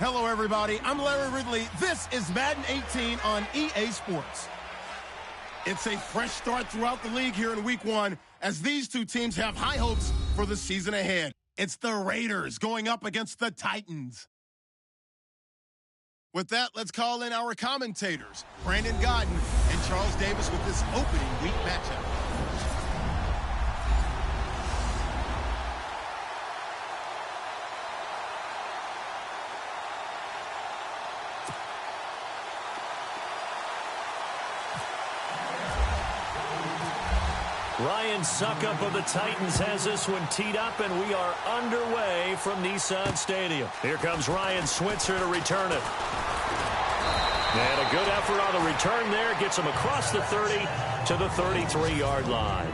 Hello, everybody. I'm Larry Ridley. This is Madden 18 on EA Sports. It's a fresh start throughout the league here in Week 1 as these two teams have high hopes for the season ahead. It's the Raiders going up against the Titans. With that, let's call in our commentators, Brandon Godden and Charles Davis, with this opening week matchup. Ryan Suckup of the Titans has this one teed up, and we are underway from Nissan Stadium. Here comes Ryan Switzer to return it. And a good effort on the return there. Gets him across the 30 to the 33-yard line.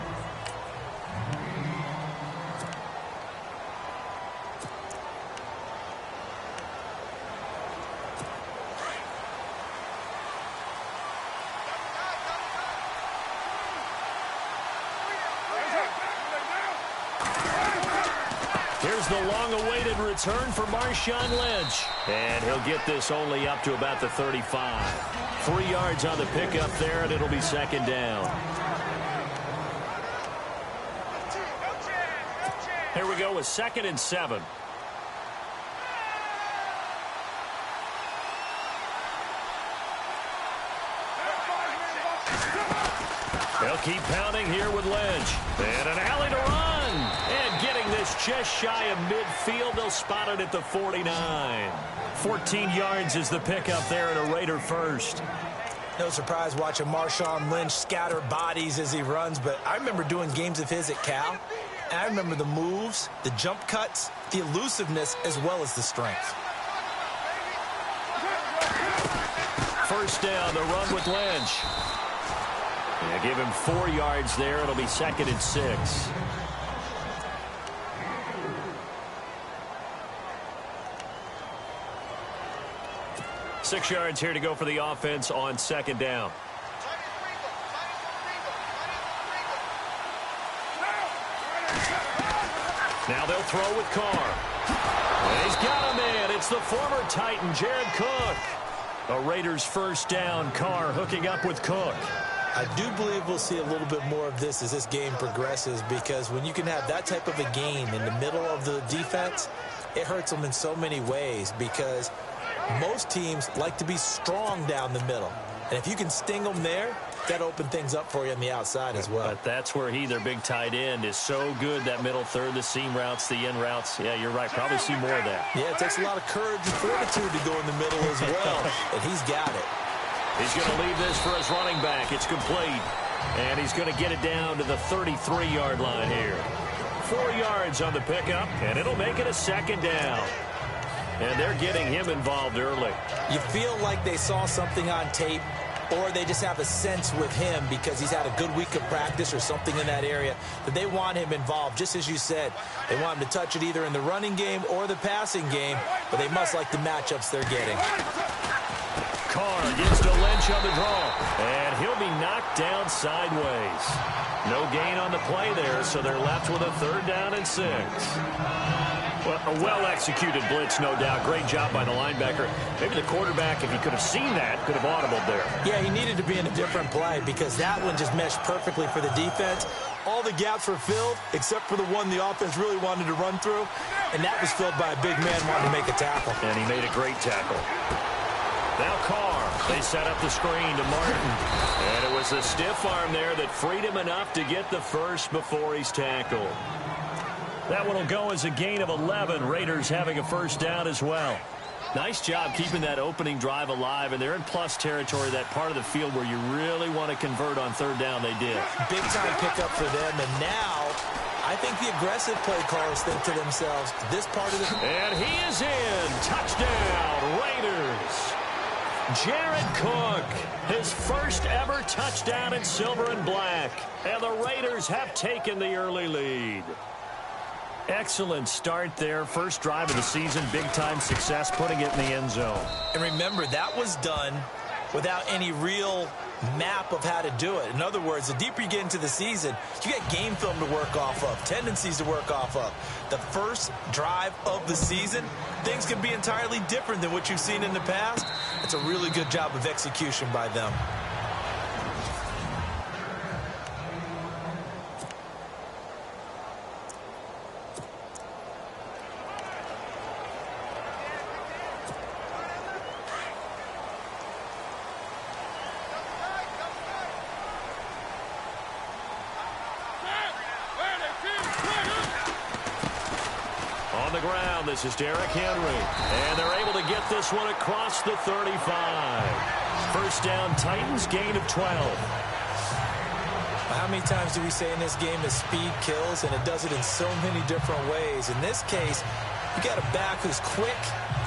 Here's the long-awaited return for Marshawn Lynch. And he'll get this only up to about the 35. 3 yards on the pickup there, and it'll be second down. Here we go with 2nd and 7. They'll keep pounding here with Lynch. And an alley to run. And getting this just shy of midfield. They'll spot it at the 49. 14 yards is the pickup there at a Raider first. No surprise watching Marshawn Lynch scatter bodies as he runs, but I remember doing games of his at Cal. And I remember the moves, the jump cuts, the elusiveness, as well as the strength. First down, the run with Lynch. Yeah, give him 4 yards there. It'll be 2nd and 6. Six yards here to go for the offense on 2nd down. Now they'll throw with Carr. And he's got a man. It's the former Titan, Jared Cook. A Raiders first down. Carr hooking up with Cook. I do believe we'll see a little bit more of this as this game progresses, because when you can have that type of a gain in the middle of the defense, it hurts them in so many ways, because most teams like to be strong down the middle. And if you can sting them there, that opens things up for you on the outside as well. But that's where their big tight end, is so good, that middle third, the seam routes, the in routes. Yeah, you're right. Probably see more of that. Yeah, it takes a lot of courage and fortitude to go in the middle as well, and he's got it. He's going to leave this for his running back. It's complete. And he's going to get it down to the 33-yard line here. 4 yards on the pickup, and it'll make it a 2nd down. And they're getting him involved early. You feel like they saw something on tape, or they just have a sense with him because he's had a good week of practice or something in that area that they want him involved. Just as you said, they want him to touch it either in the running game or the passing game, but they must like the matchups they're getting. Carr gets to Lynch on the draw, and he'll be knocked down sideways. No gain on the play there, so they're left with a 3rd down and 6. Well, a well-executed blitz, no doubt. Great job by the linebacker. Maybe the quarterback, if he could have seen that, could have audibled there. Yeah, he needed to be in a different play because that one just meshed perfectly for the defense. All the gaps were filled except for the one the offense really wanted to run through, and that was filled by a big man wanting to make a tackle. And he made a great tackle. Now Carr, they set up the screen to Martin. And it was a stiff arm there that freed him enough to get the first before he's tackled. That one will go as a gain of 11. Raiders having a first down as well. Nice job keeping that opening drive alive, and they're in plus territory, that part of the field where you really want to convert on 3rd down. They did. Big time pickup for them, and now I think the aggressive play callers think to themselves, this part of the... And he is in. Touchdown, Raiders. Jared Cook, his first ever touchdown in silver and black. And the Raiders have taken the early lead. Excellent start there. First drive of the season. Big-time success, putting it in the end zone. And remember, that was done without any real map of how to do it. In other words, the deeper you get into the season, you get game film to work off of, tendencies to work off of. The first drive of the season, things can be entirely different than what you've seen in the past. It's a really good job of execution by them. On the ground, this is Derrick Henry. And they're able to get this one across the 35. First down, Titans, gain of 12. How many times do we say in this game that speed kills, and it does it in so many different ways? In this case, you got a back who's quick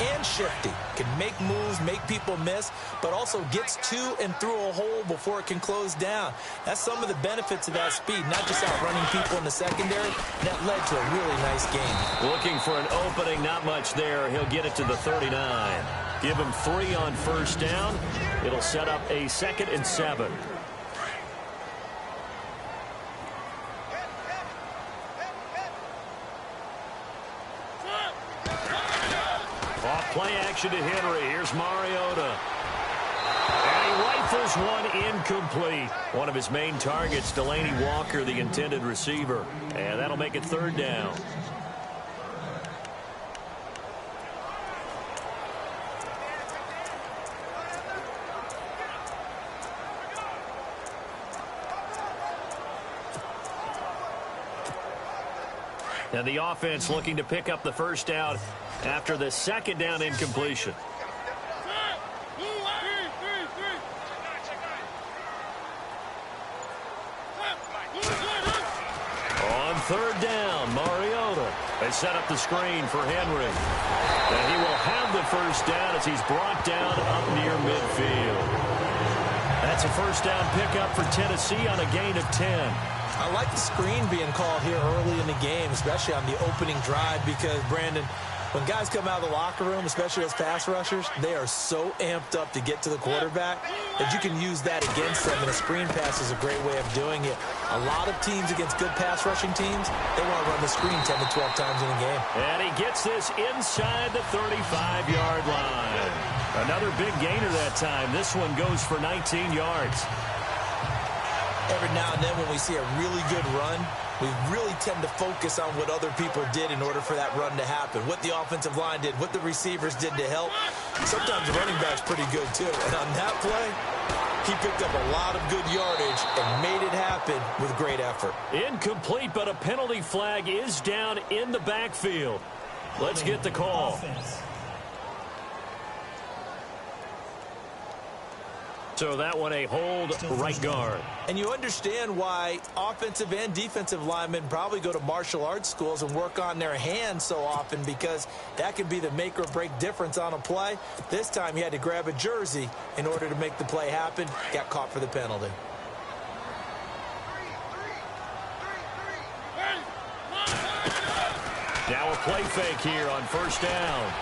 and shifty, can make moves, make people miss, but also gets to and through a hole before it can close down. That's some of the benefits of that speed, not just outrunning people in the secondary. That led to a really nice game. Looking for an opening, not much there. He'll get it to the 39. Give him 3 on first down. It'll set up a 2nd and 7. Play action to Henry. Here's Mariota. And he rifles one incomplete. One of his main targets, Delaney Walker, the intended receiver. And that'll make it 3rd down. And the offense looking to pick up the first down after the 2nd down incompletion. On 3rd down, Mariota. They set up the screen for Henry. And he will have the first down as he's brought down up near midfield. That's a first down pickup for Tennessee on a gain of 10. I like the screen being called here early in the game, especially on the opening drive, because, Brandon, when guys come out of the locker room, especially as pass rushers, they are so amped up to get to the quarterback that you can use that against them, and a screen pass is a great way of doing it. A lot of teams against good pass rushing teams, they want to run the screen 10 to 12 times in a game. And he gets this inside the 35-yard line. Another big gainer that time. This one goes for 19 yards. Every now and then when we see a really good run, we really tend to focus on what other people did in order for that run to happen, what the offensive line did, what the receivers did to help. Sometimes the running back's pretty good, too. And on that play, he picked up a lot of good yardage and made it happen with great effort. Incomplete, but a penalty flag is down in the backfield. Let's get the call. So that one a hold right guard. And you understand why offensive and defensive linemen probably go to martial arts schools and work on their hands so often, because that can be the make or break difference on a play. This time he had to grab a jersey in order to make the play happen. Got caught for the penalty. Now a play fake here on first down.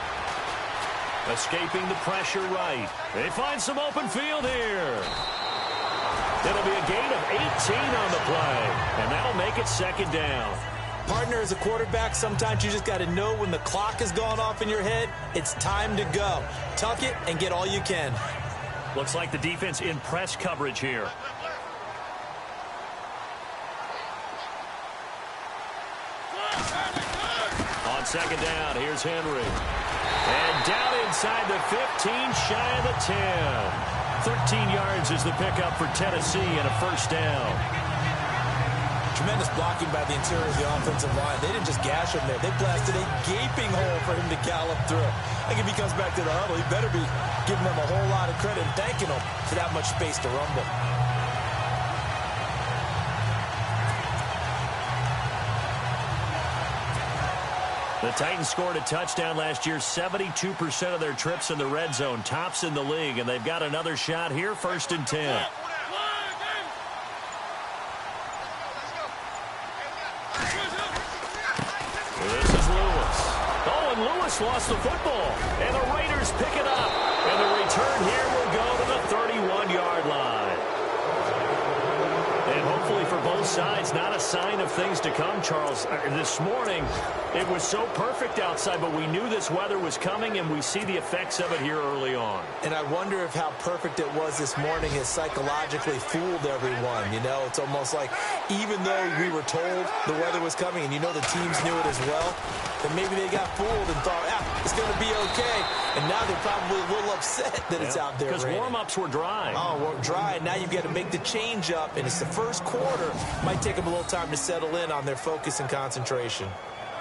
Escaping the pressure right. They find some open field here. It'll be a gain of 18 on the play, and that'll make it 2nd down. Partner, as a quarterback, sometimes you just got to know when the clock has gone off in your head, it's time to go. Tuck it and get all you can. Looks like the defense in press coverage here. On 2nd down, here's Henry. And down inside the 15, shy of the 10. 13 yards is the pickup for Tennessee and a first down. Tremendous blocking by the interior of the offensive line. They didn't just gash him there. They blasted a gaping hole for him to gallop through. I think if he comes back to the huddle, he better be giving them a whole lot of credit and thanking them for that much space to rumble. The Titans scored a touchdown last year, 72% of their trips in the red zone, tops in the league, and they've got another shot here, 1st and 10. This is Lewis. Oh, and Lewis lost the football, and the Raiders pick it up, and the return here will go to the 31. hopefully for both sides, not a sign of things to come, Charles. This morning, it was so perfect outside, but we knew this weather was coming, and we see the effects of it here early on. And I wonder if how perfect it was this morning has psychologically fooled everyone. You know, it's almost like even though we were told the weather was coming, and you know the teams knew it as well, then maybe they got fooled and thought, it's going to be okay. And now they're probably a little upset that it's out there because warm-ups were dry. Oh, well, dry. Now you've got to make the change up, and it's the first quarter. Might take them a little time to settle in on their focus and concentration.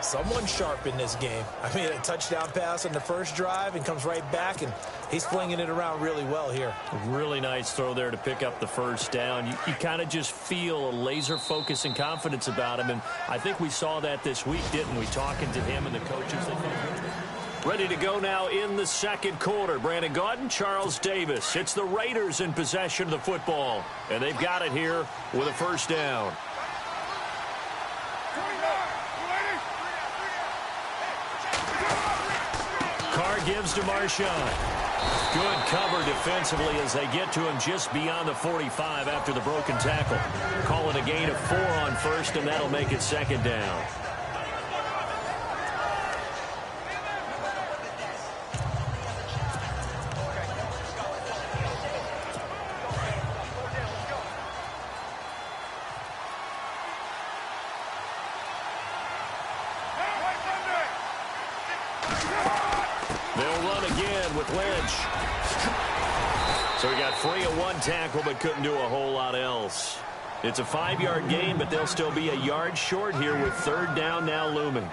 Someone sharp in this game. I mean, a touchdown pass on the first drive and comes right back, and he's flinging it around really well here. Really nice throw there to pick up the first down. You kind of just feel a laser focus and confidence about him, and I think we saw that this week, didn't we? Talking to him and the coaches. Ready to go now in the second quarter. Brandon Gaudin, Charles Davis. It's the Raiders in possession of the football, and they've got it here with a first down. Carr gives to Marshawn. Good cover defensively as they get to him just beyond the 45 after the broken tackle. Call it a gain of 4 on first, and that'll make it second down. So he got free of one tackle but couldn't do a whole lot else. It's a 5-yard gain, but they'll still be a yard short here with third down now looming.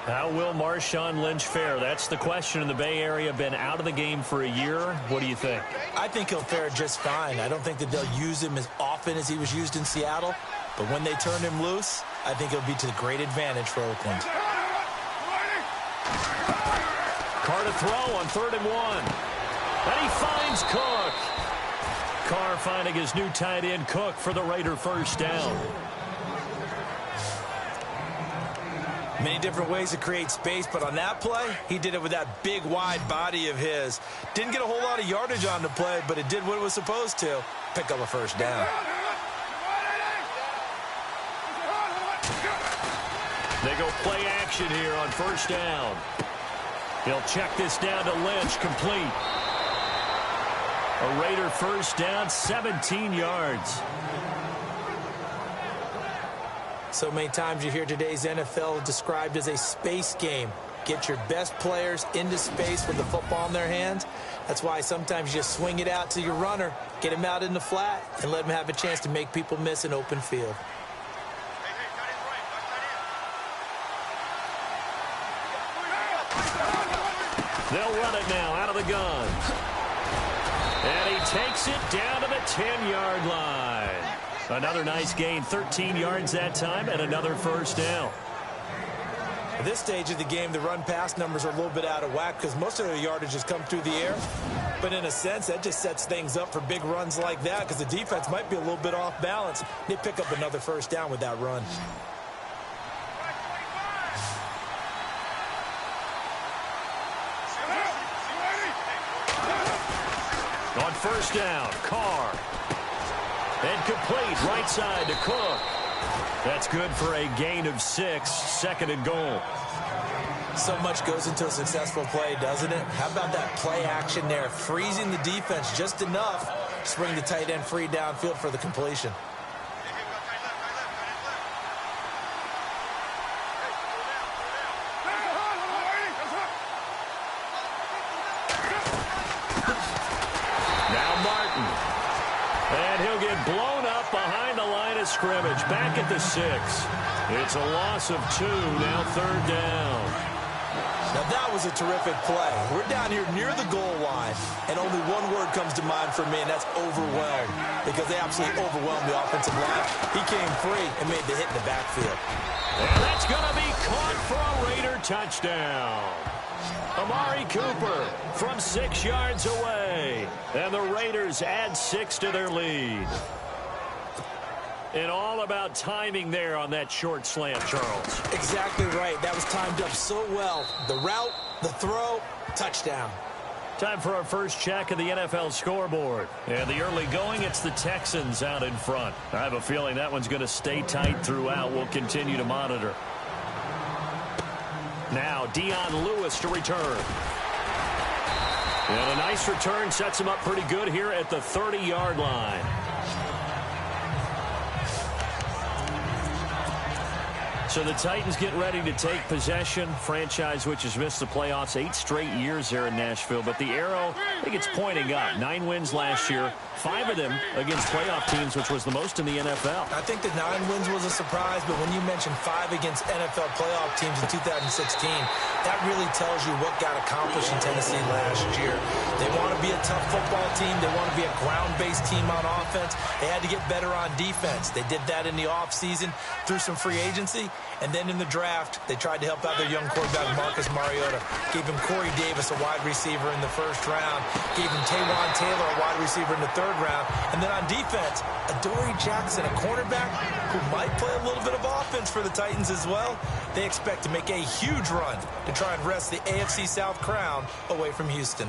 How will Marshawn Lynch fare? That's the question in the Bay Area. Been out of the game for a year. What do you think? I think he'll fare just fine. I don't think that they'll use him as often as he was used in Seattle. But when they turn him loose, I think it'll be to the great advantage for Oakland. Carr to throw on 3rd and 1. And he finds Cook. Carr finding his new tight end, Cook, for the Raider first down. Many different ways to create space, but on that play, he did it with that big, wide body of his. Didn't get a whole lot of yardage on the play, but it did what it was supposed to. Pick up a first down. They go play action here on first down. He'll check this down to Lynch, complete. A Raider first down, 17 yards. So many times you hear today's NFL described as a space game. Get your best players into space with the football in their hands. That's why sometimes you just swing it out to your runner, get him out in the flat, and let him have a chance to make people miss an open field. They'll run it now out of the gun. And he takes it down to the 10-yard line. Another nice gain, 13 yards that time, and another first down. At this stage of the game, the run-pass numbers are a little bit out of whack because most of their yardage has come through the air. But in a sense, that just sets things up for big runs like that because the defense might be a little bit off balance. They pick up another first down with that run. On first down, Carr. And complete, right side to Cook. That's good for a gain of 6, second and goal. So much goes into a successful play, doesn't it? How about that play action there, freezing the defense just enough to bring the tight end free downfield for the completion. Blown up behind the line of scrimmage. Back at the 6. It's a loss of 2. Now third down. Now that was a terrific play. We're down here near the goal line, and only one word comes to mind for me, and that's overwhelmed, because they absolutely overwhelmed the offensive line. He came free and made the hit in the backfield. And that's going to be caught for a Raider touchdown. Amari Cooper from 6 yards away. And the Raiders add 6 to their lead. And all about timing there on that short slant, Charles. Exactly right. That was timed up so well. The route, the throw, touchdown. Time for our first check of the NFL scoreboard. And the early going, it's the Texans out in front. I have a feeling that one's going to stay tight throughout. We'll continue to monitor. Now, Dion Lewis to return. And a nice return sets him up pretty good here at the 30-yard line. So the Titans get ready to take possession. Franchise which has missed the playoffs 8 straight years there in Nashville. But the arrow, I think it's pointing up. 9 wins last year, 5 of them against playoff teams, which was the most in the NFL. I think the 9 wins was a surprise, but when you mention 5 against NFL playoff teams in 2016, that really tells you what got accomplished in Tennessee last year. They want to be a tough football team. They want to be a ground-based team on offense. They had to get better on defense. They did that in the offseason through some free agency. And then in the draft, they tried to help out their young quarterback, Marcus Mariota. Gave him Corey Davis, a wide receiver, in the first round. Gave him Taywan Taylor, a wide receiver, in the third round. And then on defense, Adoree Jackson, a cornerback who might play a little bit of offense for the Titans as well. They expect to make a huge run to try and wrest the AFC South crown away from Houston.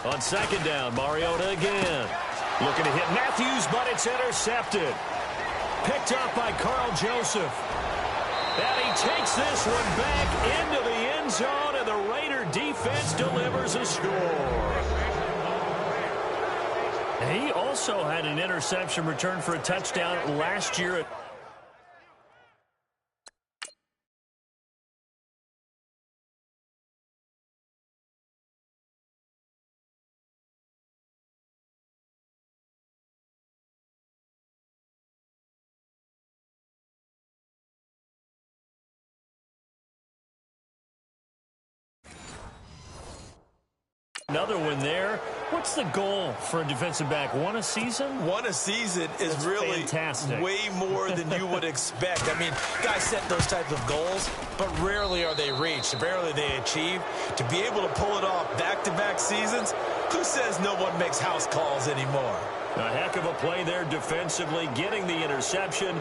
On second down, Mariota again. Looking to hit Matthews, but it's intercepted. Picked up by Carl Joseph. And he takes this one back into the end zone, and the Raider defense delivers a score. He also had an interception return for a touchdown last year. Another one there. What's the goal for a defensive back? One a season? One a season is That's really fantastic. Way more than you would expect. I mean, guys set those types of goals, but rarely are they reached. Rarely they achieved. To be able to pull it off back-to-back seasons, who says no one makes house calls anymore? A heck of a play there defensively, getting the interception,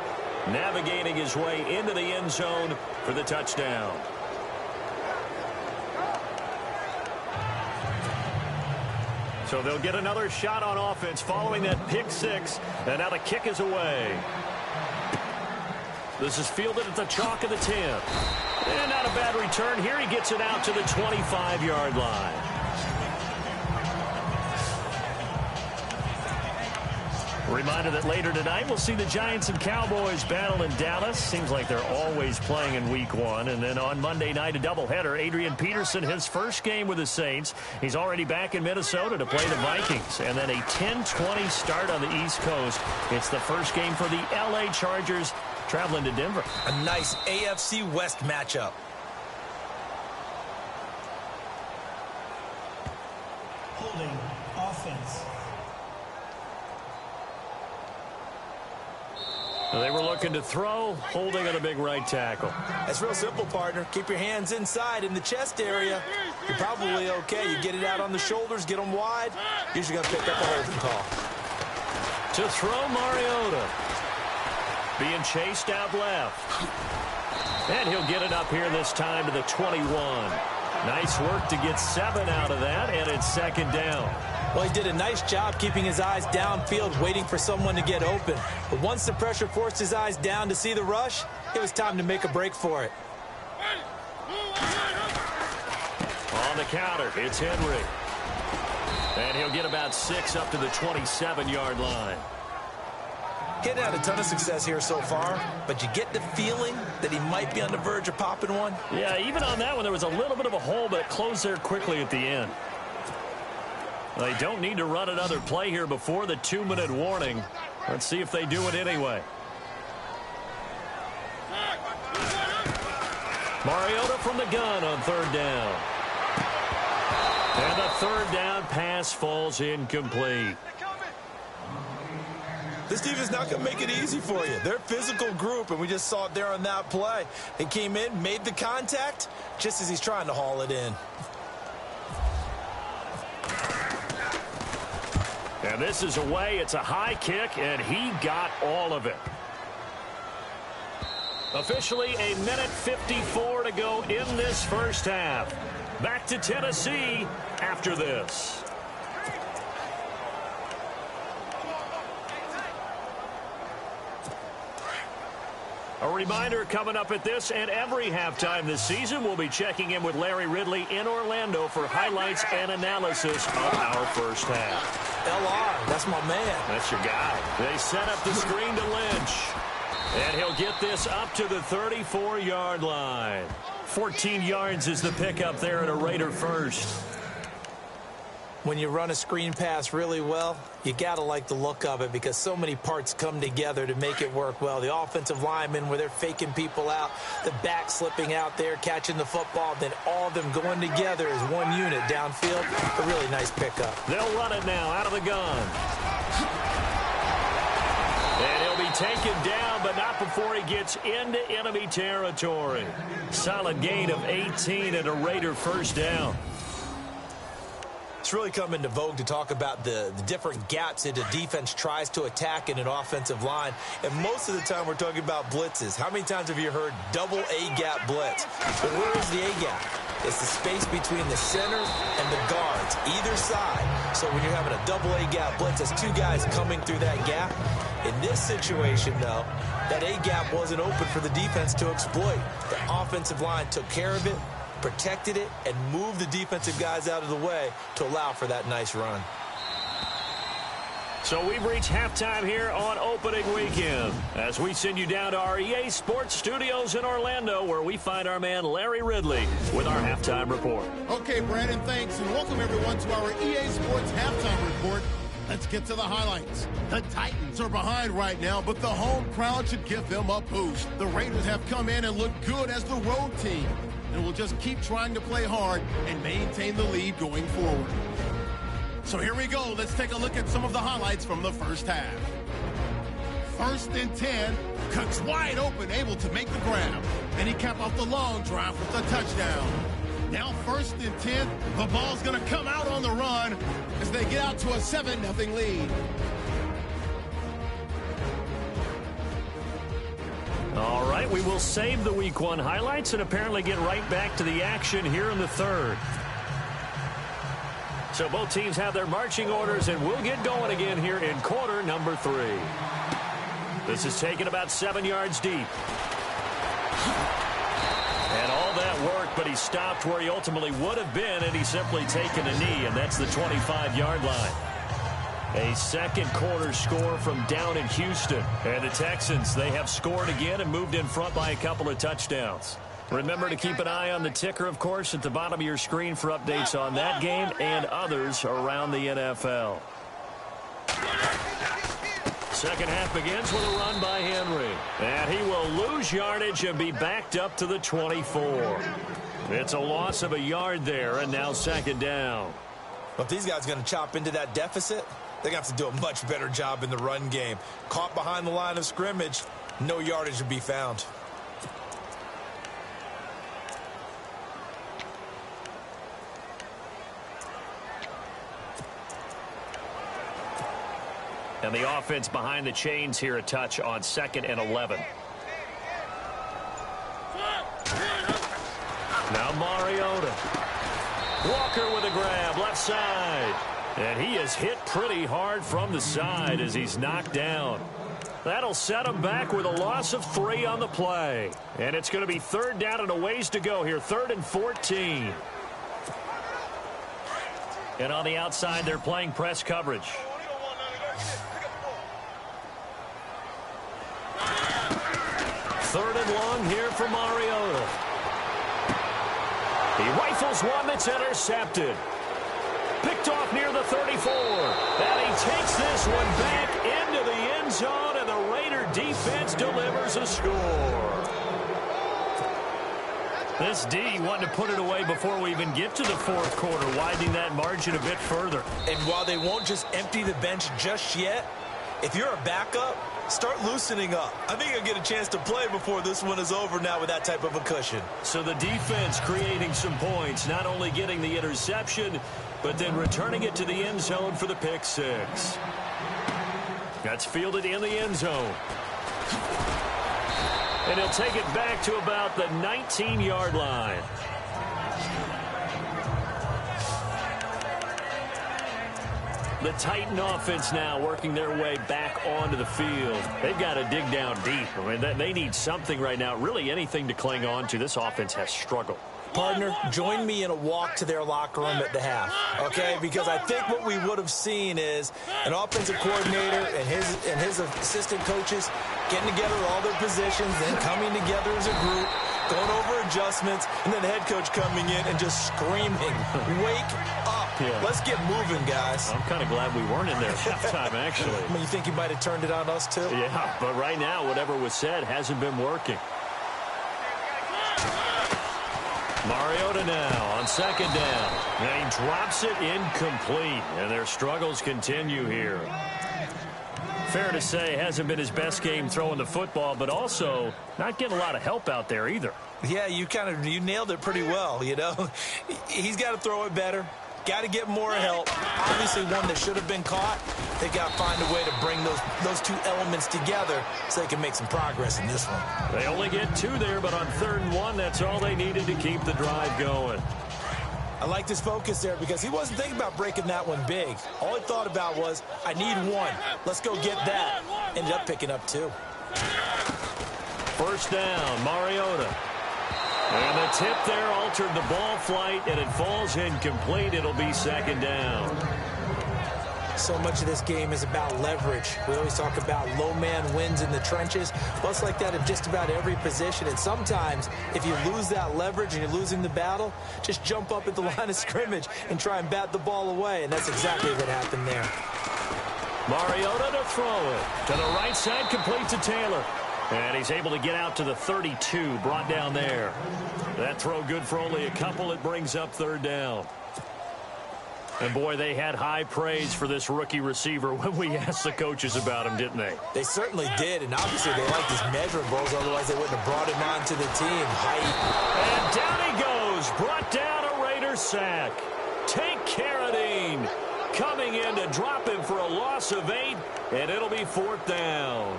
navigating his way into the end zone for the touchdown. So they'll get another shot on offense following that pick six. And now the kick is away. This is fielded at the chalk of the 10. And not a bad return. Here he gets it out to the 25-yard line. Reminder that later tonight we'll see the Giants and Cowboys battle in Dallas. Seems like they're always playing in week 1. And then on Monday night, a doubleheader. Adrian Peterson, his first game with the Saints. He's already back in Minnesota to play the Vikings. And then a 10-20 start on the East Coast. It's the first game for the L.A. Chargers traveling to Denver. A nice AFC West matchup. Holding offense. They were looking to throw, holding on a big right tackle. That's real simple, partner. Keep your hands inside in the chest area. You're probably okay. You get it out on the shoulders, get them wide. Usually going to pick up a holding call. To throw, Mariota. Being chased out left. And he'll get it up here this time to the 21. Nice work to get 7 out of that, and it's second down. Well, he did a nice job keeping his eyes downfield, waiting for someone to get open. But once the pressure forced his eyes down to see the rush, it was time to make a break for it. On the counter, it's Henry. And he'll get about 6 up to the 27-yard line. He hadn't had a ton of success here so far, but you get the feeling that he might be on the verge of popping one. Yeah, even on that one, there was a little bit of a hole, but it closed there quickly at the end. They don't need to run another play here before the 2-minute warning. Let's see if they do it anyway. Mariota from the gun on third down. And the third down pass falls incomplete. This defense is not going to make it easy for you. They're a physical group, and we just saw it there on that play. They came in, made the contact, just as he's trying to haul it in. And this is away. It's a high kick, and he got all of it. Officially a minute 54 to go in this first half. Back to Tennessee after this. A reminder coming up at this and every halftime this season, we'll be checking in with Larry Ridley in Orlando for highlights and analysis of our first half. LR, that's my man. That's your guy. They set up the screen to Lynch. And he'll get this up to the 34-yard line. 14 yards is the pickup there at a Raider first. When you run a screen pass really well, you got to like the look of it because so many parts come together to make it work well. The offensive linemen, where they're faking people out, the back slipping out there, catching the football, then all of them going together as one unit downfield. A really nice pickup. They'll run it now out of the gun. And he'll be taken down, but not before he gets into enemy territory. Solid gain of 18 and a Raider first down. It's really come into vogue to talk about the different gaps that a defense tries to attack in an offensive line. And most of the time we're talking about blitzes. How many times have you heard double A-gap blitz? But where is the A-gap? It's the space between the center and the guards, either side. So when you're having a double A-gap blitz, there's two guys coming through that gap. In this situation, though, that A-gap wasn't open for the defense to exploit. The offensive line took care of it, protected it, and moved the defensive guys out of the way to allow for that nice run. So we've reached halftime here on opening weekend as we send you down to our EA Sports Studios in Orlando, where we find our man Larry Ridley with our halftime report. Okay, Brandon, thanks, and welcome everyone to our EA Sports halftime report. Let's get to the highlights. The Titans are behind right now, but the home crowd should give them a boost. The Raiders have come in and looked good as the road team, and will just keep trying to play hard and maintain the lead going forward. So here we go. Let's take a look at some of the highlights from the first half. 1st and 10, cuts wide open, able to make the grab, and he capped off the long drive with a touchdown. Now 1st and 10, the ball's going to come out on the run as they get out to a 7-0 lead. All right, we will save the Week 1 highlights and apparently get right back to the action here in the third. So both teams have their marching orders, and we'll get going again here in quarter number 3. This is taken about 7 yards deep. And all that work, but he stopped where he ultimately would have been, and he's simply taken a knee, and that's the 25-yard line. A second quarter score from down in Houston. And the Texans, they have scored again and moved in front by a couple of touchdowns. Remember to keep an eye on the ticker, of course, at the bottom of your screen for updates on that game and others around the NFL. Second half begins with a run by Henry. And he will lose yardage and be backed up to the 24. It's a loss of a yard there, and now second down. Well, if these guys are going to chop into that deficit, they're going to have to do a much better job in the run game. Caught behind the line of scrimmage, no yardage to be found. And the offense behind the chains here a touch on 2nd and 11. Now Mariota. Walker with a grab, left side. And he is hit pretty hard from the side as he's knocked down. That'll set him back with a loss of 3 on the play. And it's going to be third down and a ways to go here. 3rd and 14. And on the outside, they're playing press coverage. Third and long here for Mariota. He rifles one that's intercepted. Picked off near the 34. And he takes this one back into the end zone, and the Raider defense delivers a score. This D wanting to put it away before we even get to the fourth quarter, widening that margin a bit further. And while they won't just empty the bench just yet, if you're a backup, start loosening up. I think you'll get a chance to play before this one is over now with that type of a cushion. So the defense creating some points, not only getting the interception, but then returning it to the end zone for the pick six. That's fielded in the end zone. And he'll take it back to about the 19-yard line. The Titan offense now working their way back onto the field. They've got to dig down deep. I mean, they need something right now, really anything to cling on to. This offense has struggled. Partner, join me in a walk to their locker room at the half, okay? Because I think what we would have seen is an offensive coordinator and his assistant coaches getting together all their positions, then coming together as a group, going over adjustments, and then the head coach coming in and just screaming, wake up. Yeah. Let's get moving, guys. I'm kind of glad we weren't in there at halftime, actually. I mean, you think he might have turned it on us, too? Yeah, but right now, whatever was said hasn't been working. Mariota now on second down. And he drops it incomplete, and their struggles continue here. Fair to say, hasn't been his best game throwing the football, but also not getting a lot of help out there either. Yeah, you nailed it pretty well, you know. He's got to throw it better. Got to get more help. Obviously, one that should have been caught. They got to find a way to bring those two elements together so they can make some progress in this one. They only get 2 there, but on 3rd and 1, that's all they needed to keep the drive going. I like this focus there because he wasn't thinking about breaking that one big. All he thought about was, I need 1. Let's go get that. Ended up picking up 2. First down, Mariota. And the tip there altered the ball flight, and it falls incomplete. It'll be second down. So much of this game is about leverage. We always talk about low man wins in the trenches. Well, it's like that in just about every position. And sometimes, if you lose that leverage and you're losing the battle, just jump up at the line of scrimmage and try and bat the ball away. And that's exactly what happened there. Mariota to throw it. To the right side, complete to Taylor. And he's able to get out to the 32, brought down there. That throw good for only a couple. It brings up 3rd down. And, boy, they had high praise for this rookie receiver when we asked the coaches about him, didn't they? They certainly did, and obviously they liked his measurables. Otherwise, they wouldn't have brought him onto the team. And down he goes. Brought down a Raiders sack. Take Carradine coming in to drop him for a loss of 8, and it'll be 4th down.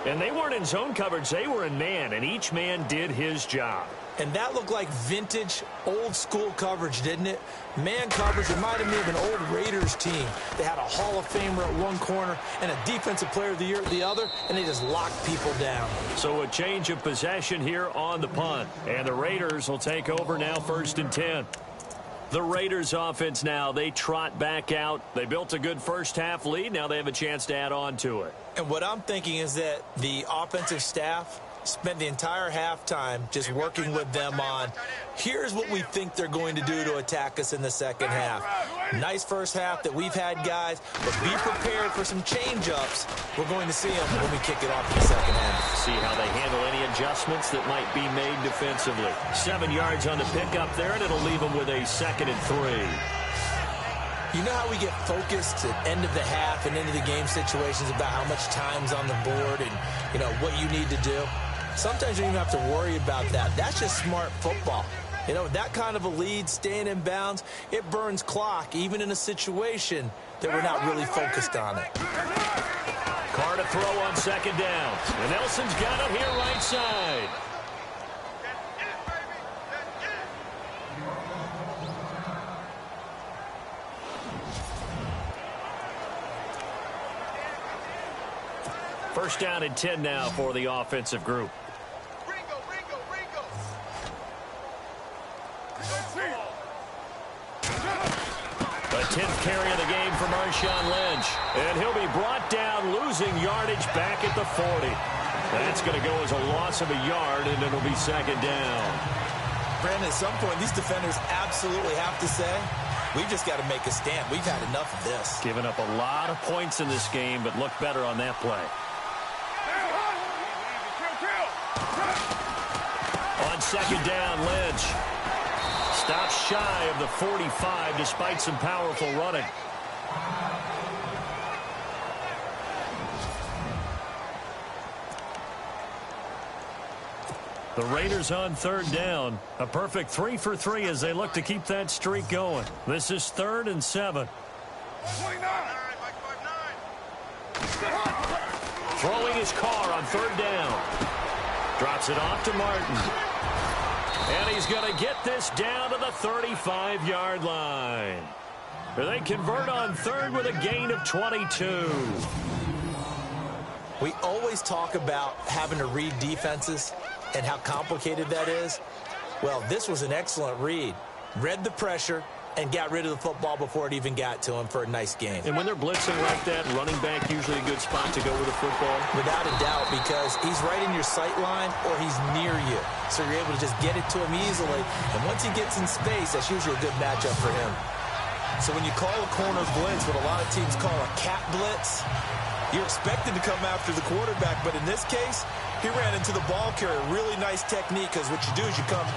And they weren't in zone coverage. They were in man, and each man did his job. And that looked like vintage, old-school coverage, didn't it? Man coverage reminded me of an old Raiders team. They had a Hall of Famer at one corner and a Defensive Player of the Year at the other, and they just locked people down. So a change of possession here on the punt. And the Raiders will take over now, 1st and 10. The Raiders offense now, they trot back out. They built a good first-half lead. Now they have a chance to add on to it. And what I'm thinking is that the offensive staff spent the entire halftime just working with them on, here's what we think they're going to do to attack us in the second half. Nice first half that we've had, guys, but be prepared for some change-ups. We're going to see them when we kick it off in the second half. See how they handle any adjustments that might be made defensively. 7 yards on the pickup there, and it'll leave them with a 2nd and 3. You know how we get focused at end of the half and into the game situations about how much time's on the board and, you know, what you need to do? Sometimes you don't even have to worry about that. That's just smart football. You know, that kind of a lead, staying in bounds, it burns clock, even in a situation that we're not really focused on it. Carr to throw on 2nd down. And Nelson's got it here right side. First down and 10 now for the offensive group. The 10th carry of the game for Marshawn Lynch. And he'll be brought down, losing yardage back at the 40. That's going to go as a loss of a yard, and it'll be 2nd down. Brandon, at some point, these defenders absolutely have to say, we've just got to make a stand. We've had enough of this. Giving up a lot of points in this game, but look better on that play. On 2nd down, Lynch stops shy of the 45 despite some powerful running. The Raiders on 3rd down. A perfect 3 for 3 as they look to keep that streak going. This is 3rd and 7. Throwing his Carr on 3rd down. Drops it off to Martin. And he's going to get this down to the 35-yard line. They convert on third with a gain of 22. We always talk about having to read defenses and how complicated that is. Well, this was an excellent read. Read the pressure and got rid of the football before it even got to him for a nice gain. And when they're blitzing like that, running back usually a good spot to go with the football? Without a doubt, because he's right in your sight line or he's near you. So you're able to just get it to him easily. And once he gets in space, that's usually a good matchup for him. So when you call a corner blitz, what a lot of teams call a cat blitz, you're expected to come after the quarterback. But in this case, he ran into the ball carrier. Really nice technique, because what you do is you come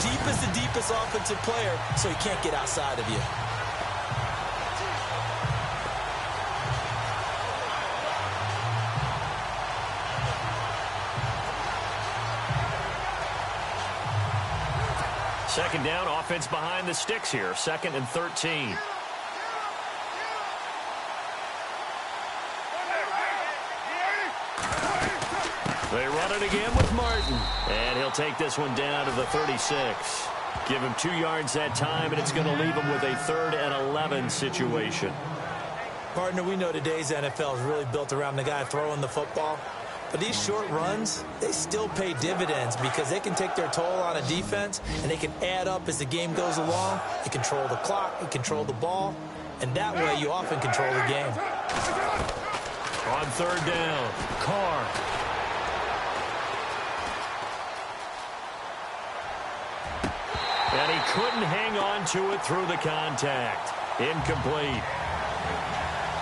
deep as the deepest offensive player so he can't get outside of you. Second down, offense behind the sticks here. 2nd and 13. They run it again with Martin. And he'll take this one down to the 36. Give him 2 yards that time, and it's going to leave him with a 3rd and 11 situation. Partner, we know today's NFL is really built around the guy throwing the football. But these short runs, they still pay dividends because they can take their toll on a defense, and they can add up as the game goes along. They control the clock, they control the ball, and that way you often control the game. On 3rd down, Carr. And he couldn't hang on to it through the contact. Incomplete.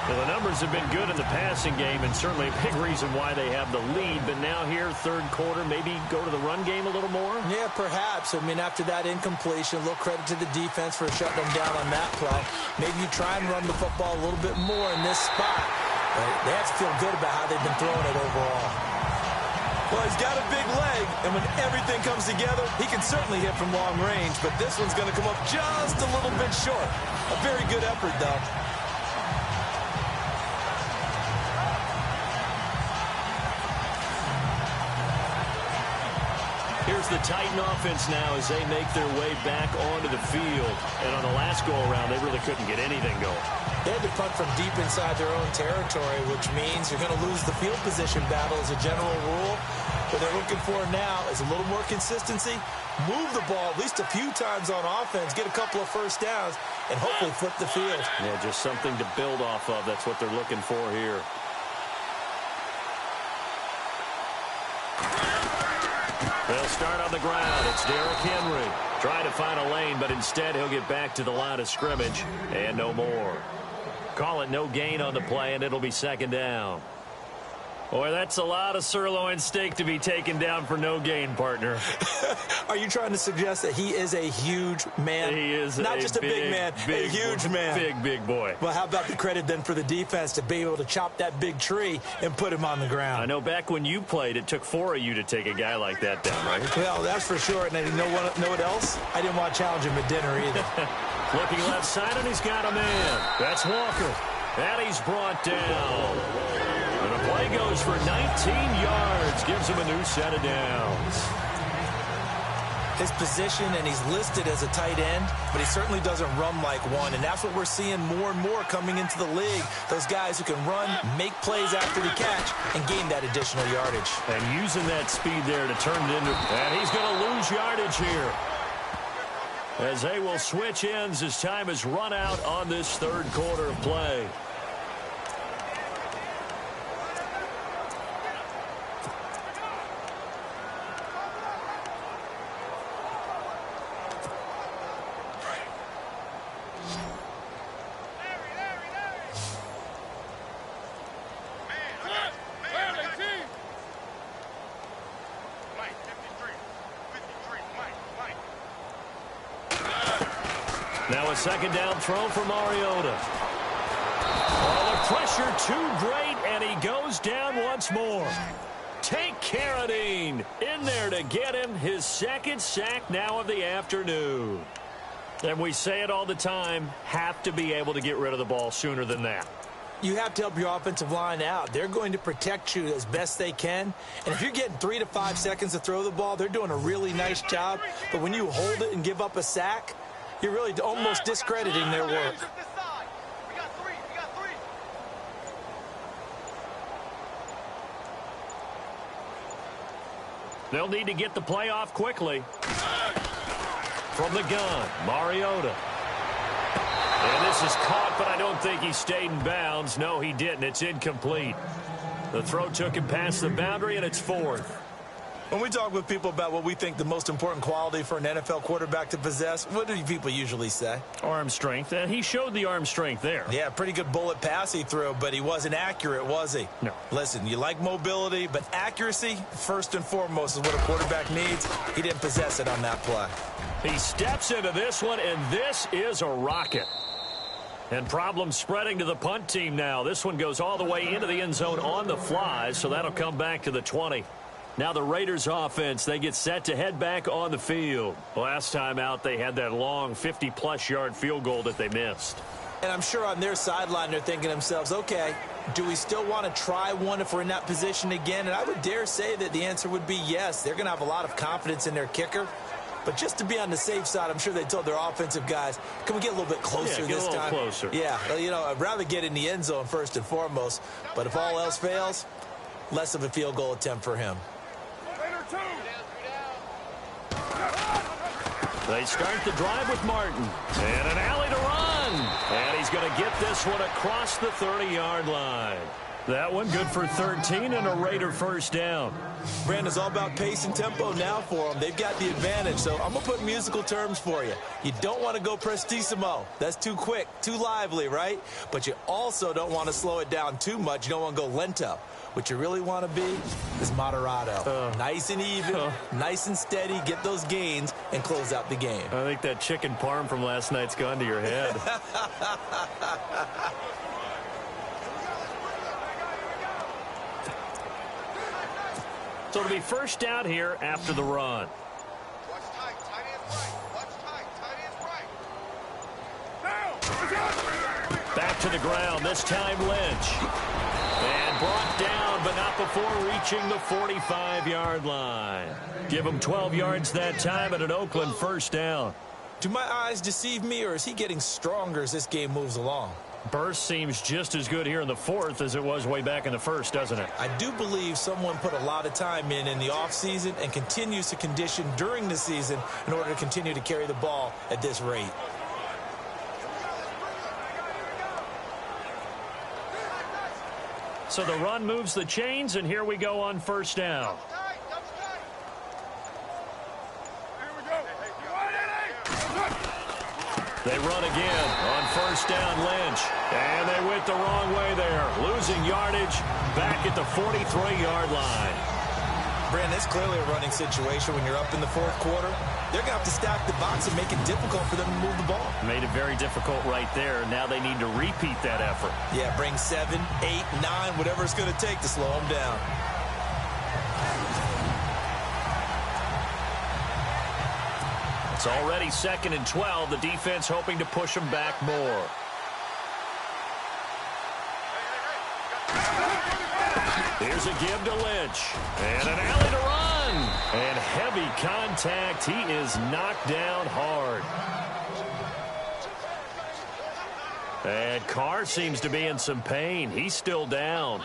Well, the numbers have been good in the passing game, and certainly a big reason why they have the lead. But now here, 3rd quarter, maybe go to the run game a little more? Yeah, perhaps. I mean, after that incompletion, a little credit to the defense for shutting them down on that play. Maybe you try and run the football a little bit more in this spot. But they have to feel good about how they've been throwing it overall. Well, he's got a big leg, and when everything comes together, he can certainly hit from long range, but this one's going to come up just a little bit short. A very good effort, though. Here's the Titan offense now as they make their way back onto the field. And on the last go-around, they really couldn't get anything going. They had to punt from deep inside their own territory, which means you're going to lose the field position battle as a general rule. What they're looking for now is a little more consistency, move the ball at least a few times on offense, get a couple of first downs, and hopefully flip the field. Yeah, just something to build off of. That's what they're looking for here. They'll start on the ground. It's Derrick Henry. Trying to find a lane, but instead he'll get back to the line of scrimmage and no more. Call it no gain on the play, and it'll be 2nd down. Boy, that's a lot of sirloin steak to be taken down for no gain, partner. Are you trying to suggest that he is a huge man? He is not just a big man, a huge man. Big boy. Well, how about the credit then for the defense to be able to chop that big tree and put him on the ground? I know back when you played, it took 4 of you to take a guy like that down, right? Well, that's for sure. And you know what else? I didn't want to challenge him at dinner either. Looking left side, and he's got a man. That's Walker. And he's brought down. And the play goes for 19 yards. Gives him a new set of downs. His position, and he's listed as a tight end, but he certainly doesn't run like one. And that's what we're seeing more and more coming into the league. Those guys who can run, make plays after the catch, and gain that additional yardage. And using that speed there to turn it into... And he's going to lose yardage here. As they will switch ends as time is run out on this 3rd quarter of play. Now a 2nd down throw for Mariota. Oh, the pressure too great, and he goes down once more. Take Carradine in there to get him his 2nd sack now of the afternoon. And we say it all the time, have to be able to get rid of the ball sooner than that. you have to help your offensive line out. They're going to protect you as best they can. And if you're getting 3 to 5 seconds to throw the ball, they're doing a really nice job. But when you hold it and give up a sack, you're really almost discrediting their work. They'll need to get the play off quickly. From the gun, Mariota. And this is caught, but I don't think he stayed in bounds. No, he didn't. It's incomplete. The throw took him past the boundary, and it's 4th. When we talk with people about what we think the most important quality for an NFL quarterback to possess, what do people usually say? Arm strength, and he showed the arm strength there. Yeah, pretty good bullet pass he threw, but he wasn't accurate, was he? No. Listen, you like mobility, but accuracy, first and foremost, is what a quarterback needs. He didn't possess it on that play. He steps into this one, and this is a rocket. And problems spreading to the punt team now. This one goes all the way into the end zone on the fly, so that'll come back to the 20. Now the Raiders offense, they get set to head back on the field. Last time out, they had that long 50-plus yard field goal that they missed. And I'm sure on their sideline, they're thinking to themselves, okay, do we still want to try one if we're in that position again? And I would dare say that the answer would be yes. They're going to have a lot of confidence in their kicker. But just to be on the safe side, I'm sure they told their offensive guys, can we get a little bit closer this time? Yeah, get a little closer. Yeah, you know, I'd rather get in the end zone first and foremost. But if all else fails, less of a field goal attempt for him. They start the drive with Martin. And an alley to run. And he's going to get this one across the 30-yard line. That one good for 13 and a Raider first down. Brandon, it's all about pace and tempo now for them. They've got the advantage, so I'm going to put musical terms for you. You don't want to go prestissimo. That's too quick, too lively, right? But you also don't want to slow it down too much. You don't want to go lento. What you really want to be is moderato. Nice and even, nice and steady, get those gains, and close out the game. I think that chicken parm from last night's gone to your head. So it'll be first down here after the run. Back to the ground, this time Lynch. And brought down, but not before reaching the 45-yard line. Give him 12 yards that time at an Oakland first down. Do my eyes deceive me, or is he getting stronger as this game moves along? Burst seems just as good here in the 4th as it was way back in the 1st, doesn't it? I do believe someone put a lot of time in the offseason and continues to condition during the season in order to continue to carry the ball at this rate. So the run moves the chains, and here we go on first down. They run again on first down, Lynch. And they went the wrong way there. Losing yardage back at the 43-yard line. Brandon, it's clearly a running situation when you're up in the 4th quarter. They're going to have to stack the box and make it difficult for them to move the ball. Made it very difficult right there. Now they need to repeat that effort. Yeah, bring 7, 8, 9, whatever it's going to take to slow them down. It's already 2nd and 12. The defense hoping to push them back more. Here's a give to Lynch. And an alley to run. And heavy contact. He is knocked down hard. And Carr seems to be in some pain. He's still down.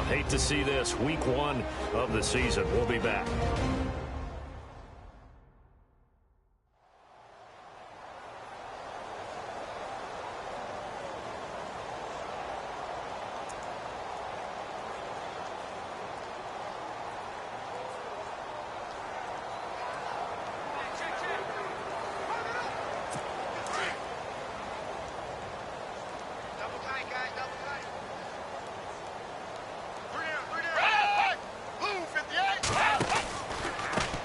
Hate to see this. Week 1 of the season. We'll be back.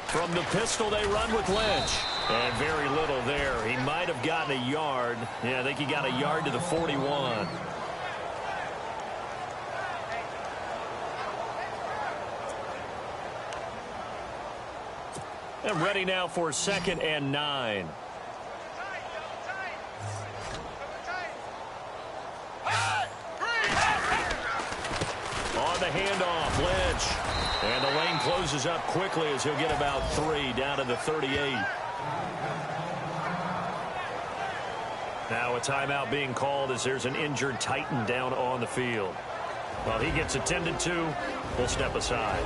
From the pistol, they run with Lynch. And very little there. He might have gotten a yard. Yeah, I think he got a yard to the 41. And ready now for 2nd and 9. the handoff. Lynch. And the lane closes up quickly as he'll get about 3 down to the 38. Now a timeout being called as there's an injured Titan down on the field. While he gets attended to, we'll step aside.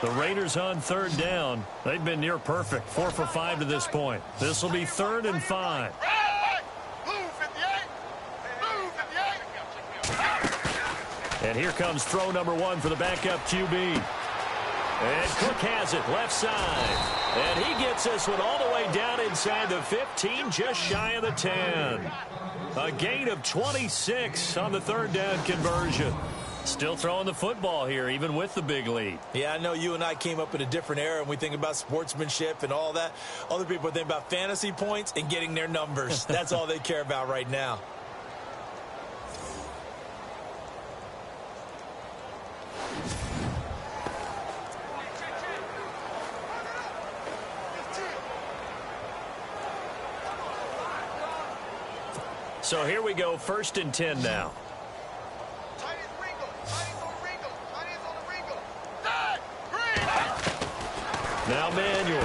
The Raiders on third down. They've been near perfect. 4 for 5 to this point. This will be 3rd and 5. And here comes throw number 1 for the backup QB. And Cook has it left side. And he gets this one all the way down inside the 15, just shy of the 10. A gain of 26 on the 3rd down conversion. Still throwing the football here, even with the big lead. Yeah, I know you and I came up in a different era, and we think about sportsmanship and all that. Other people think about fantasy points and getting their numbers. That's all they care about right now. So here we go, 1st and 10 now. Now Manuel.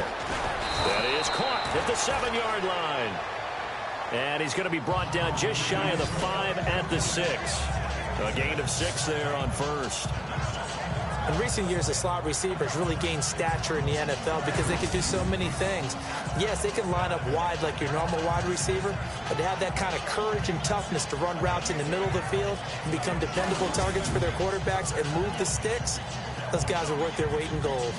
That is caught at the 7-yard line. And he's going to be brought down just shy of the 5 at the 6. A gain of 6 there on 1st. In recent years, the slot receivers really gained stature in the NFL because they can do so many things. Yes, they can line up wide like your normal wide receiver, but to have that kind of courage and toughness to run routes in the middle of the field and become dependable targets for their quarterbacks and move the sticks, those guys are worth their weight in gold.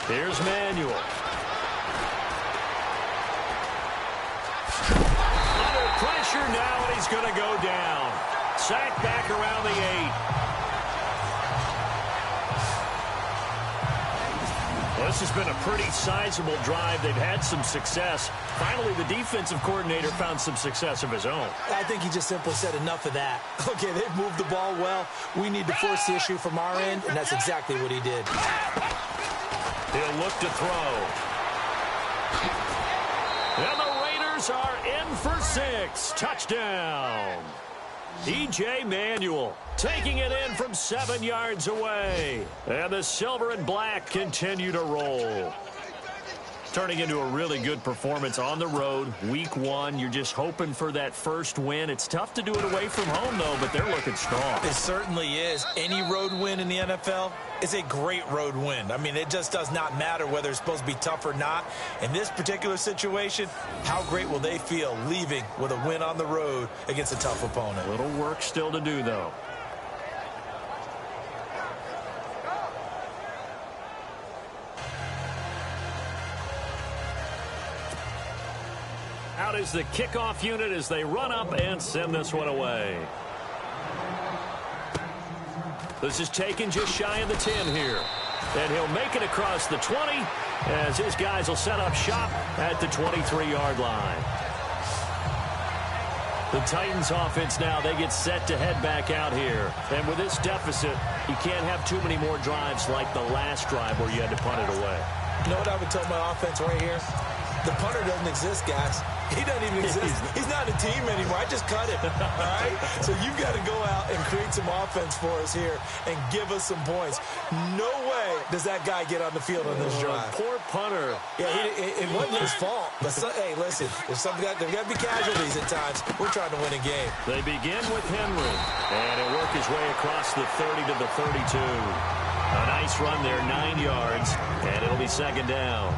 Here's Manuel. Under pressure now, and he's going to go down. Sacked back around the 8. Well, this has been a pretty sizable drive. They've had some success. Finally, the defensive coordinator found some success of his own. I think he just simply said enough of that. Okay, they've moved the ball well. We need to force the issue from our end, and that's exactly what he did. He'll look to throw. And the Raiders are in for 6. Touchdown. E.J. Manuel taking it in from 7 yards away. And the silver and black continue to roll. Turning into a really good performance on the road. Week 1, you're just hoping for that first win. It's tough to do it away from home, though, but they're looking strong. It certainly is. Any road win in the NFL is a great road win. I mean, it just does not matter whether it's supposed to be tough or not. In this particular situation, how great will they feel leaving with a win on the road against a tough opponent? A little work still to do, though. Out is the kickoff unit as they run up and send this one away. This is taken just shy of the 10 here. And he'll make it across the 20 as his guys will set up shop at the 23-yard line. The Titans offense now, they get set to head back out here. And with this deficit, you can't have too many more drives like the last drive where you had to punt it away. You know what I would tell my offense right here? The punter doesn't exist, guys. He doesn't even exist. He's not a team anymore. I just cut him. All right? So you've got to go out and create some offense for us here and give us some points. No way does that guy get on the field on this drive. Poor punter. Yeah, it wasn't his fault. But, hey, listen, there's got to be casualties at times. We're trying to win a game. They begin with Henry. And he'll work his way across the 30 to the 32. A nice run there, 9 yards. And it'll be 2nd down.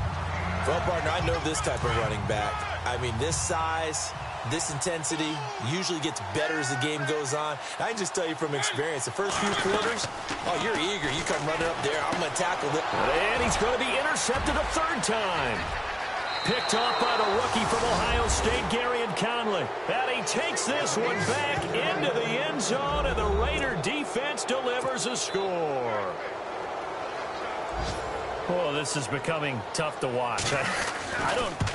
Well, partner, I know this type of running back. I mean, this size, This intensity usually gets better as the game goes on. I can just tell you from experience, the first few quarters, oh, you're eager. You come running up there. I'm going to tackle it. And he's going to be intercepted a third time. Picked off by the rookie from Ohio State, Garyon Conley. And he takes this one back into the end zone, and the Raider defense delivers a score. Oh, this is becoming tough to watch. I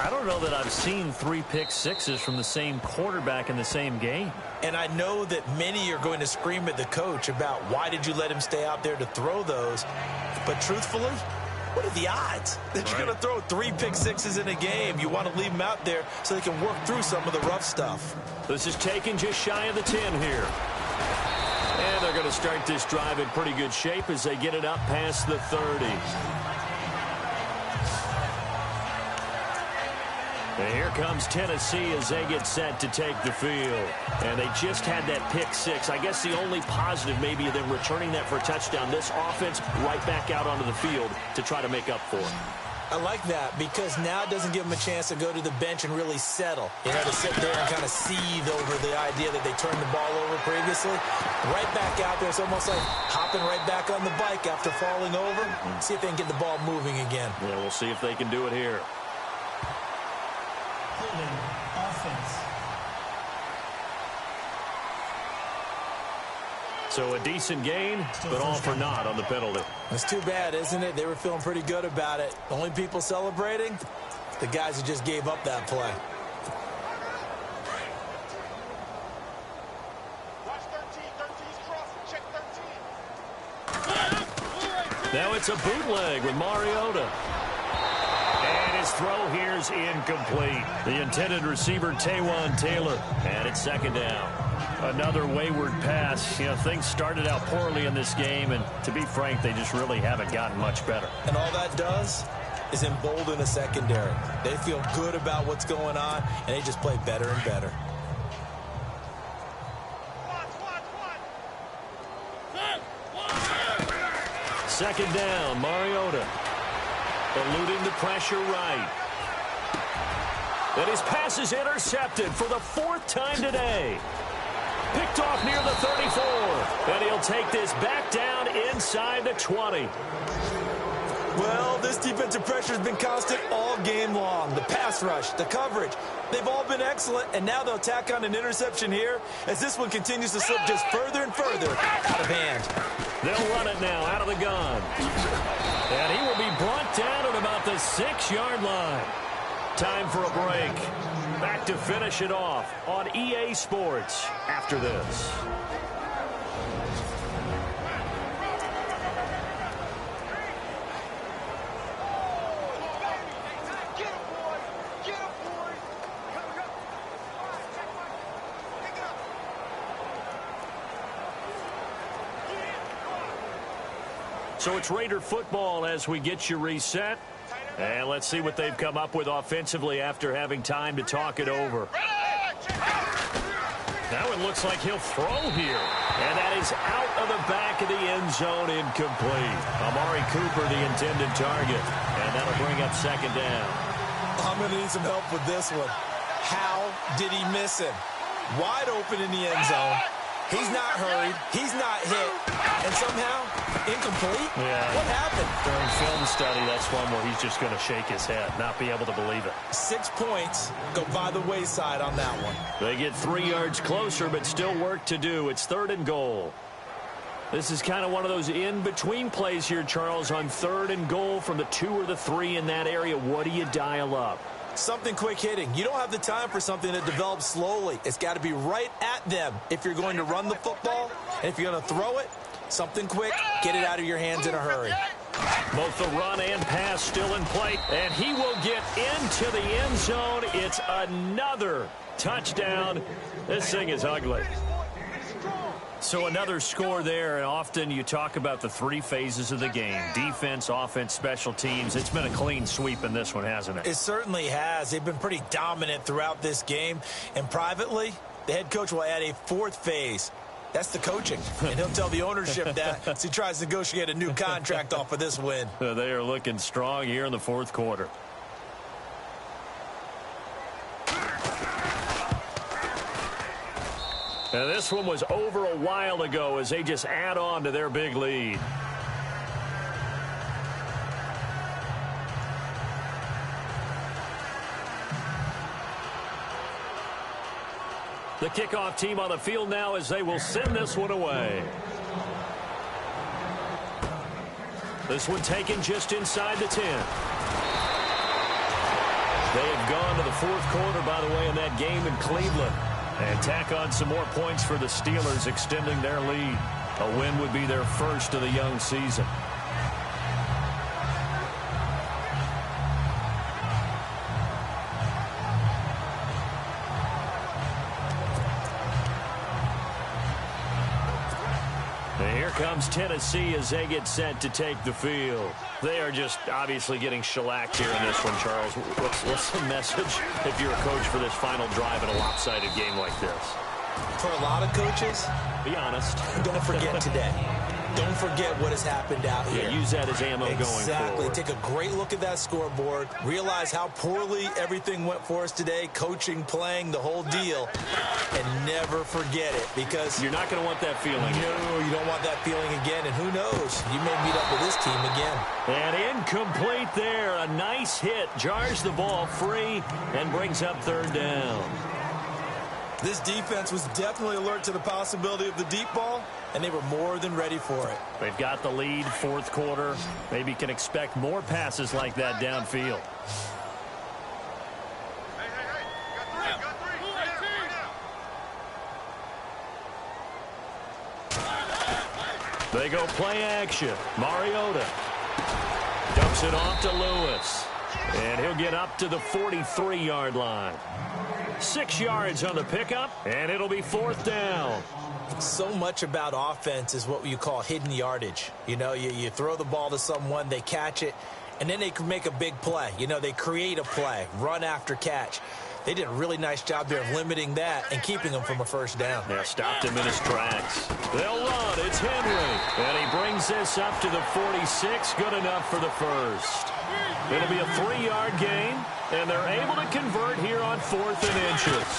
don't know that I've seen 3 pick-sixes from the same quarterback in the same game. And I know that many are going to scream at the coach about why did you let him stay out there to throw those. But truthfully, what are the odds that you're going to throw 3 pick-sixes in a game? You want to leave them out there so they can work through some of the rough stuff. This is taken just shy of the 10 here. And they're going to start this drive in pretty good shape as they get it up past the 30. And here comes Tennessee as they get set to take the field. And they just had that pick 6. I guess the only positive maybe of them returning that for a touchdown. This offense right back out onto the field to try to make up for it. I like that because now it doesn't give them a chance to go to the bench and really settle. You know, to sit there and kind of seethe over the idea that they turned the ball over previously. Right back out there. It's almost like hopping right back on the bike after falling over. See if they can get the ball moving again. Yeah, we'll see if they can do it here. Holding offense. So a decent gain, but all for naught on the penalty. It's too bad, isn't it? They were feeling pretty good about it. The only people celebrating, the guys who just gave up that play. Now it's a bootleg with Mariota. And his throw here's incomplete. The intended receiver, Taywan Taylor. And it's second down. Another wayward pass. You know, things started out poorly in this game, and to be frank, they just really haven't gotten much better. And all that does is embolden a secondary. They feel good about what's going on, and they just play better and better. Second down, Mariota. Eluding the pressure right. And his pass is intercepted for the 4th time today. Picked off near the 34. And he'll take this back down inside the 20. Well, this defensive pressure has been constant all game long. The pass rush, the coverage, they've all been excellent, and now they'll tack on an interception here as this one continues to slip just further and further out of hand. They'll run it now out of the gun. And he will be brought down at about the 6-yard line. Time for a break. Back to finish it off on EA Sports after this. So it's Raider football as we get you reset. And let's see what they've come up with offensively after having time to talk it over. Now it looks like he'll throw here. And that is out of the back of the end zone, incomplete. Amari Cooper, the intended target. And that'll bring up second down. I'm going to need some help with this one. How did he miss him? Wide open in the end zone. He's not hurried. He's not hit. And somehow, incomplete? Yeah. What happened? During film study, that's one where he's just going to shake his head, not be able to believe it. 6 points go by the wayside on that one. They get 3 yards closer, but still work to do. It's 3rd and goal. This is kind of one of those in-between plays here, Charles, on 3rd and goal from the 2 or the 3 in that area. What do you dial up? Something quick hitting. You don't have the time for something that develops slowly. It's got to be right at them if you're going to run the football. And if you're going to throw it, something quick, get it out of your hands in a hurry. Both the run and pass still in play. And he will get into the end zone. It's another touchdown. This thing is ugly. So another score there, and often you talk about the 3 phases of the game. Defense, offense, special teams. It's been a clean sweep in this one, hasn't it? It certainly has. They've been pretty dominant throughout this game. And privately, the head coach will add a 4th phase. That's the coaching. And he'll tell the ownership that as he tries to negotiate a new contract off of this win. They are looking strong here in the 4th quarter. And this one was over a while ago as they just add on to their big lead. The kickoff team on the field now as they will send this one away. This one taken just inside the 10. They have gone to the fourth quarter, by the way, in that game in Cleveland. And tack on some more points for the Steelers, extending their lead. A win would be their first of the young season. Comes Tennessee as they get set to take the field. They are just obviously getting shellacked here in this one, Charles. What's the message if you're a coach for this final drive in a lopsided game like this? For a lot of coaches, be honest. Don't forget today. Don't forget what has happened out here. Yeah, use that as ammo going forward. Exactly. Take a great look at that scoreboard. Realize how poorly everything went for us today. Coaching, playing, the whole deal. And never forget it, because you're not going to want that feeling. No, you don't want that feeling again. And who knows? You may meet up with this team again. And incomplete there. A nice hit. Jars the ball free and brings up third down. This defense was definitely alert to the possibility of the deep ball, and they were more than ready for it. They've got the lead, fourth quarter. Maybe can expect more passes like that downfield. They go play action. Mariota dumps it off to Lewis. And he'll get up to the 43-yard line. 6 yards on the pickup, and it'll be fourth down. So much about offense is what you call hidden yardage. You know, you throw the ball to someone, they catch it, and then they can make a big play. You know, they create a play, run after catch. They did a really nice job there of limiting that and keeping him from a first down. Yeah, stopped him in his tracks. They'll run. It's Henry. And he brings this up to the 46. Good enough for the first. It'll be a 3-yard gain, and they're able to convert here on 4th and inches.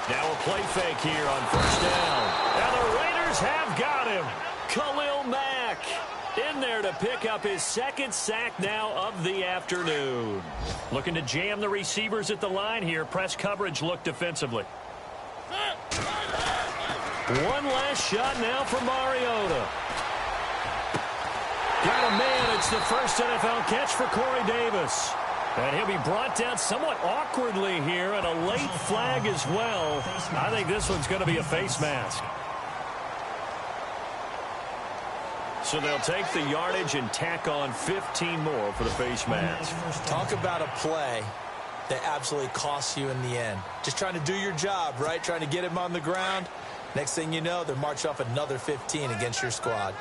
Now a play fake here on first down. And the Raiders have got him. Khalil Mack in there to pick up his second sack now of the afternoon. Looking to jam the receivers at the line here. Press coverage look defensively. One last shot now for Mariota. Got a man. It's the first NFL catch for Corey Davis. And he'll be brought down somewhat awkwardly here, and a late flag as well. I think this one's going to be a face mask. So they'll take the yardage and tack on 15 more for the face mask. Talk about a play that absolutely costs you in the end. Just trying to do your job, right? Trying to get him on the ground. Next thing you know, they're marching off another 15 against your squad.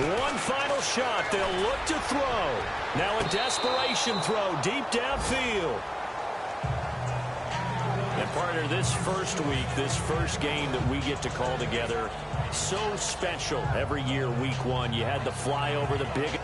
One final shot. They'll look to throw. Now a desperation throw deep downfield. And partner, this first week, this first game that we get to call together, so special every year, week one. You had the flyover, the big...